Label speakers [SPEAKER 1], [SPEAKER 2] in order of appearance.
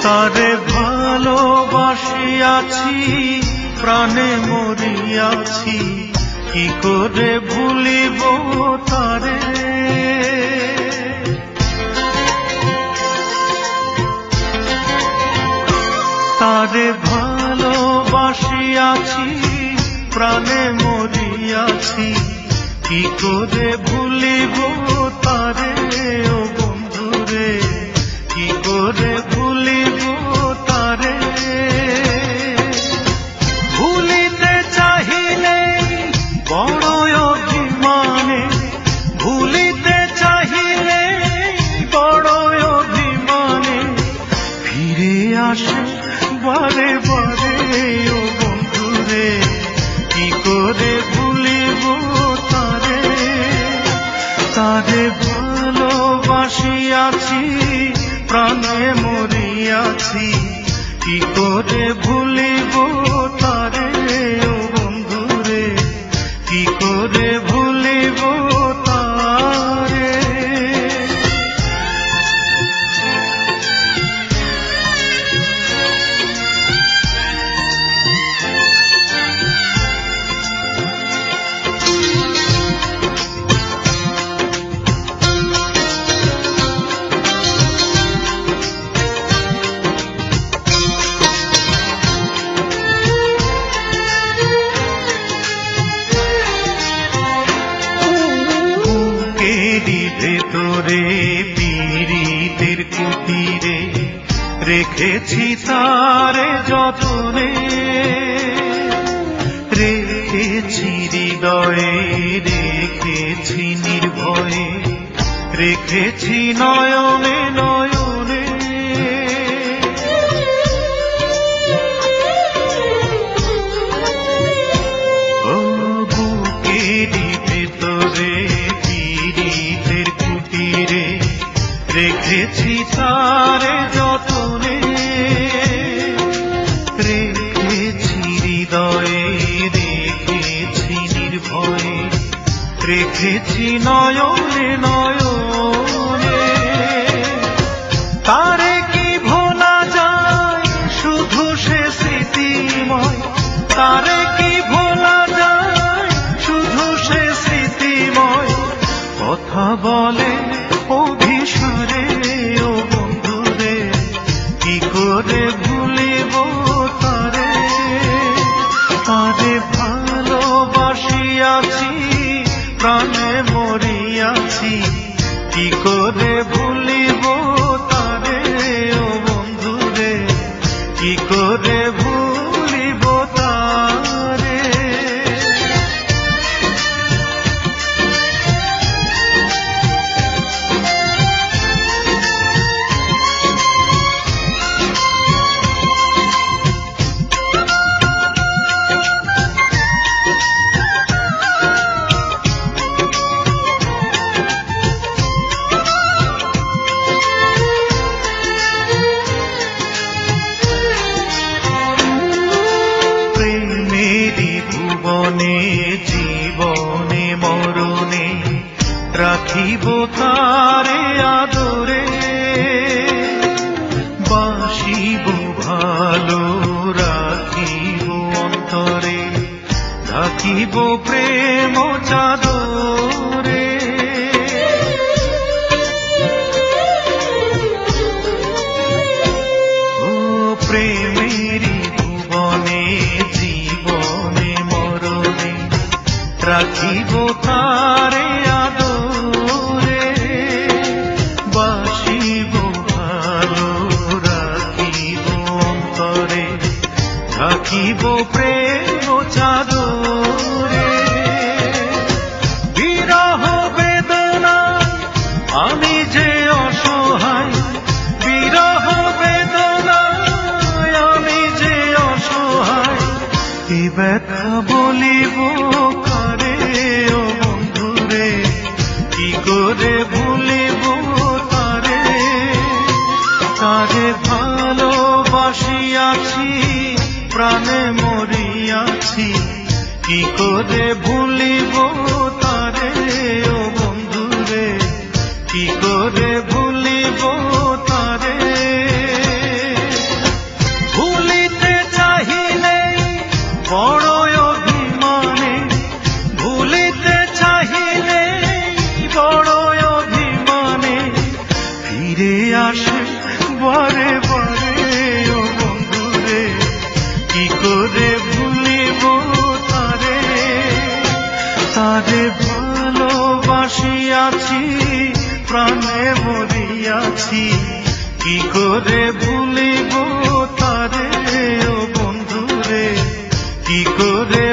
[SPEAKER 1] তারে ভালোবাসিয়াছি, প্রাণে মরিয়াছি, কি করে ভুলিব তারে। তারে ভালোবাসিয়াছি, প্রাণে মরিয়াছি, কি করে ভুলিব তারে। ও বন্ধুরে, কি করে ভুলিব তারে। ভুলিতে চাহিলে বড় অভিমানে, ভুলিতে চাহিলে বড় অভিমানে, ফিরে আসে বারে বারে। ও বন্ধুরে, কি করে ভুলিব তারে। তারে ভালোবাসিয়াছি, প্রাণে মরিয়াছি, কি করে ভুলিব তারে। ও বন্ধুরে, কি করে ভুলিব তারে। ভেতরে পীড়িতের কুটিরে রেখেছি তারে যতনে, রেখেছি হৃদয়ে, রেখেছি নির্ভয়ে, রেখেছি নয়নে নয়নে। ও বুকেরই ভেতরে পীড়িতের কুটিরে রেখেছি তারে যতনে, রেখেছি হৃদয়ে, রেখেছি নির্ভয়ে, রেখেছি নয়নে নয়নে। তারে কি ভোলা যায়, শুধু সে স্মৃতিময়। তারে কি ভোলা যায়, শুধু সে স্মৃতিময়। কথা বলে অভিসারে। ও বন্ধুরে, কি করে ভুলিব তারে। তারে ভালোবাসিয়াছি, প্রাণে মরিয়াছি, কি করে ভুলিব তারে। ও বন্ধুরে, কি করে ভুলিব তারে। ভুবনে জীবনে মরণে রাখিব তারে আদরে, বাসিব ভালো রাখিব অন্তরে, ঢাকিব প্রেম চাদরে। ও প্রেমেরই ভুবনে জীবনে মরণে রাখিব তারে আদরে, বাসিব ভালো রাখিব অন্তরে, ঢাকিব প্রেম চাদরে। বিরহ বেদনা আমি যে অসহায়, বিরহ বেদনা আমি যে অসহায়, কি ব্যথা বলিব কারে। ও বন্ধুরে, কি করে ভুলিব তারে। তারে ভালোবাসিয়াছি, প্রাণে মরিয়াছি, কি করে ভুলিব তারে। ও বন্ধুরে, কি করে ভুলিব তারে। আসে বারে বারে ও বন্ধুরে, কি করে ভুলিব তারে। তারে ভালোবাসিয়াছি, প্রাণে মরিয়াছি, কি করে ভুলিব তারে ও বন্ধুরে, কি করে